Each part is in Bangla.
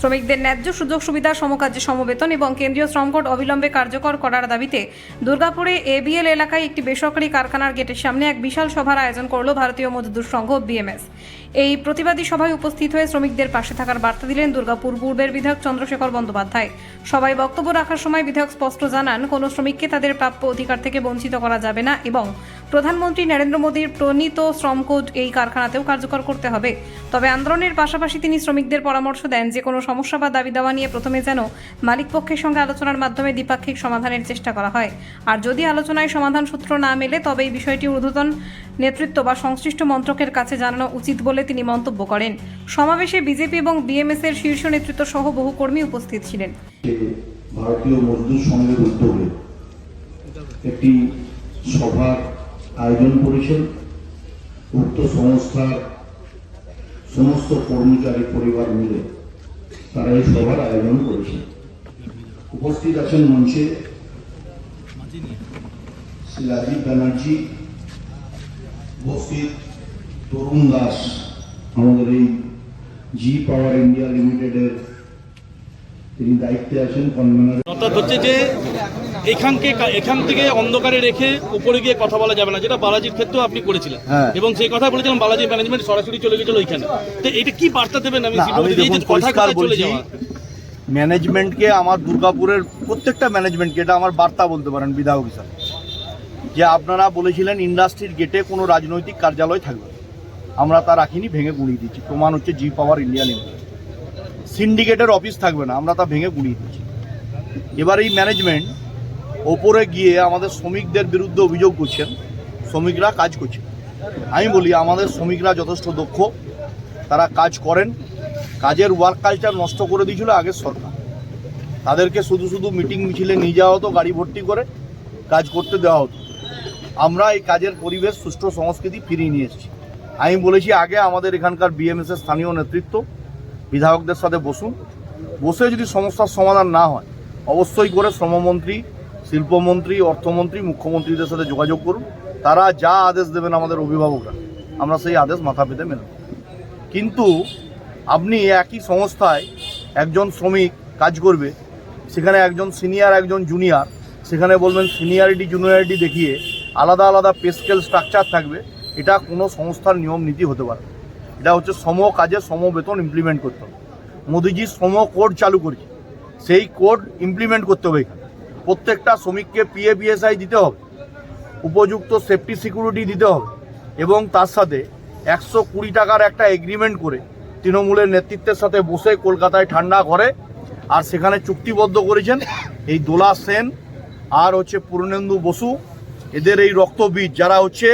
শ্রমিকদের ন্যায্য সুযোগ সুবিধা, সমকাজে সমবেতন এবং কেন্দ্রীয় শ্রম কোড অবিলম্বে কার্যকর করার দাবিতে দুর্গাপুরে এবিএল এলাকায় একটি বেসরকারি কারখানার গেটের সামনে এক বিশাল সভার আয়োজন করল ভারতীয় মজদুর সংঘ বিএমএস। এই প্রতিবাদী সভায় উপস্থিত হয়ে শ্রমিকদের পাশে থাকার বার্তা দিলেন দুর্গাপুর পূর্বের বিধায়ক চন্দ্রশেখর বন্দ্যোপাধ্যায়। সবাই বক্তব্য রাখার সময় বিধায়ক স্পষ্ট জানান, কোনো শ্রমিককে তাদের প্রাপ্য অধিকার থেকে বঞ্চিত করা যাবে না এবং প্রধানমন্ত্রী নরেন্দ্র মোদীর প্রণীত শ্রম কোড এই কারখানাতেও কার্যকর করতে হবে। তবে আন্দোলনের পাশাপাশি তিনি শ্রমিকদের পরামর্শ দেন যে কোনো সমস্যা বা দাবি দেওয়া নিয়ে প্রথমে যেন মালিকপক্ষের সঙ্গে আলোচনার মাধ্যমে দ্বিপাক্ষিক সমাধানের চেষ্টা করা হয়, আর যদি আলোচনায় সমাধান সূত্র না মেলে তবে এই বিষয়টি ঊর্ধ্বতন নেতৃত্ব বা সংশ্লিষ্ট মন্ত্রকের কাছে জানানো উচিত বলে তিনি মন্তব্য করেন। সমাবেশে বিজেপি এবং বিএমএস এর শীর্ষ নেতৃত্ব সহ বহু কর্মী উপস্থিত ছিলেন। ভারতীয় মজদুর সংঘের উদ্যোগে একটি সভার আয়োজন করেছেন। উক্ত সংস্থার সমস্ত কর্মচারী পরিবার মিলে তারা এই সভার আয়োজন করেছেন। উপস্থিত আছেন মঞ্চে শ্রী রাজীব ব্যানার্জি, উপস্থিত তরুণ দাস, আমাদের এই জি পাওয়ার ইন্ডিয়া লিমিটেডের তিনি দায়িত্বে আছেন কনভেনার। অর্থাৎ হচ্ছে যে এখান থেকে অন্ধকারে রেখে উপরে গিয়ে কথা বলা যাবে না, যেটা বালাজির ক্ষেত্রেও আপনি করেছিলেন এবং সেই কথা বলেছিলাম বালাজি ম্যানেজমেন্ট সরাসরি চলে গেছিল ওইখানে। তো এটা কি বার্তা দেবেন? আমি পরিষ্কার বলছি, ম্যানেজমেন্টকে, আমার দুর্গাপুরের প্রত্যেকটা ম্যানেজমেন্টকে এটা আমার বার্তা বলতে পারেন বিধায়ক হিসাবে, যে আপনারা বলেছিলেন ইন্ডাস্ট্রির গেটে কোনো রাজনৈতিক কার্যালয় থাকবে, আমরা তা রাখিনি, ভেঙে গুঁড়িয়ে দিচ্ছি। প্রমাণ হচ্ছে জি পাওয়ার ইন্ডিয়া লিমিটেড। সিন্ডিকেটের অফিস থাকবে না, আমরা তা ভেঙে গুঁড়িয়ে দিচ্ছি। এবার এই ম্যানেজমেন্ট ওপরে গিয়ে আমাদের শ্রমিকদের বিরুদ্ধে অভিযোগ করছেন শ্রমিকরা কাজ করছে। আমি বলি আমাদের শ্রমিকরা যথেষ্ট দক্ষ, তারা কাজ করেন। কাজের ওয়ার্ক কালচার নষ্ট করে দিয়েছিল আগের সরকার। তাদেরকে শুধু শুধু মিটিং মিছিলে নিয়ে যাওয়া হতো, গাড়ি ভর্তি করে কাজ করতে দেওয়া হতো। আমরা এই কাজের পরিবেশ, সুষ্ঠু সংস্কৃতি ফিরিয়ে নিয়ে এসেছি। আমি বলেছি আগে আমাদের এখানকার বিএমএসের স্থানীয় নেতৃত্ব বিধায়কদের সাথে বসে যদি সমস্যার সমাধান না হয় অবশ্যই করে শ্রমমন্ত্রী, শিল্পমন্ত্রী, অর্থমন্ত্রী, মুখ্যমন্ত্রীদের সাথে যোগাযোগ করুন। তারা যা আদেশ দেবেন আমাদের অভিভাবকরা, আমরা সেই আদেশ মাথা পেতে মেনে নেব। কিন্তু আপনি একই সংস্থায় একজন শ্রমিক কাজ করবে, সেখানে একজন সিনিয়র একজন জুনিয়র, সেখানে বলবেন সিনিয়রিটি জুনিয়রিটি দেখিয়ে আলাদা আলাদা পে স্কেল স্ট্রাকচার থাকবে। এটা কোনো সংস্থার নিয়ম নীতি হতে পারে। এটা হচ্ছে সম কাজে সম বেতন ইমপ্লিমেন্ট করতে হবে। মোদিজি শ্রম কোড চালু করেছে, সেই কোড ইমপ্লিমেন্ট করতে হবে। এখানে প্রত্যেকটা শ্রমিককে পিএফ দিতে হবে, উপযুক্ত সেফটি সিকিউরিটি দিতে হবে এবং তার সাথে 120 টাকার একটা এগ্রিমেন্ট করে তৃণমূলের নেতৃত্বের সাথে বসে কলকাতায় ঠান্ডা ঘরে, আর সেখানে চুক্তিবদ্ধ করেছেন এই দোলা সেন আর হচ্ছে পূর্ণেন্দু বসু, এদের এই রক্তবীজ, যারা হচ্ছে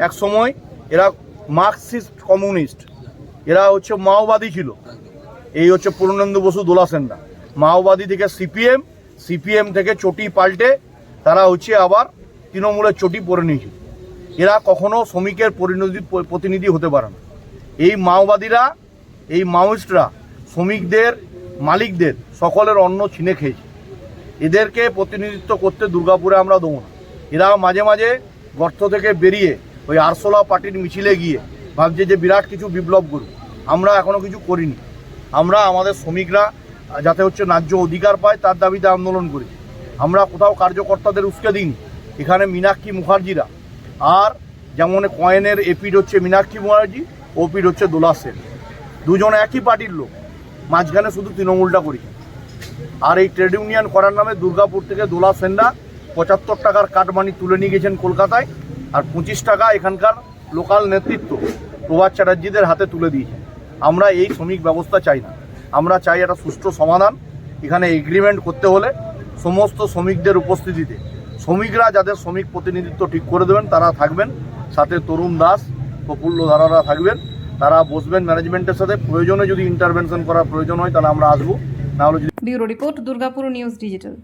এক সময় এরা মার্কসিস্ট কমিউনিস্ট, এরা হচ্ছে মাওবাদী ছিল। এই হচ্ছে পূর্ণেন্দু বসু, দোলা সেনরা মাওবাদী থেকে সিপিএম থেকে চটি পাল্টে তারা হচ্ছে আবার তৃণমূলের চটি পরে নিয়েছিল। এরা কখনো শ্রমিকের প্রতিনিধি হতে পারে না। এই মাওবাদীরা, এই মাওয়িস্টরা শ্রমিকদের, মালিকদের সকলের অন্ন ছিনে খেয়েছে। এদেরকে প্রতিনিধিত্ব করতে দুর্গাপুরে আমরা দেবো না। এরা মাঝে মাঝে গর্ত থেকে বেরিয়ে ওই আরশোলা পার্টির মিছিলে গিয়ে ভাবছে যে বিরাট কিছু বিপ্লব করুক। আমরা এখনও কিছু করিনি। আমরা আমাদের শ্রমিকরা যাতে হচ্ছে ন্যায্য অধিকার পায় তার দাবিতে আন্দোলন করি। আমরা কোথাও কার্যকর্তাদের উস্কে দিইনি। এখানে মীনাক্ষী মুখার্জিরা, আর যেমন কয়েনের এপিড হচ্ছে মীনাক্ষী মুখার্জি, ওপিড হচ্ছে দোলা সেন, দুজন একই পার্টির লোক, মাঝখানে শুধু তৃণমূলটা করি। আর এই ট্রেড ইউনিয়ন করার নামে দুর্গাপুর থেকে দোলা সেনরা 75 টাকার কাটমানি তুলে নিয়ে গেছেন কলকাতায়, আর 25 টাকা এখানকার লোকাল নেতৃত্ব প্রভাত চ্যাটার্জিদের হাতে তুলে দিয়েছে। আমরা এই শ্রমিক ব্যবস্থা চাই না। আমরা চাই একটা সুষ্ঠু সমাধান। এখানে এগ্রিমেন্ট করতে হলে সমস্ত শ্রমিকদের উপস্থিতিতে শ্রমিকরা যাদের শ্রমিক প্রতিনিধিত্ব ঠিক করে দেবেন তারা থাকবেন, সাথে তরুণ দাস, প্রফুল্ল ধারারা থাকবেন। তারা বসবেন ম্যানেজমেন্টের সাথে, প্রয়োজনে যদি ইন্টারভেনশন করার প্রয়োজন হয় তাহলে আমরা আসবো, না হলে। Bureau report, Durgapur news digital.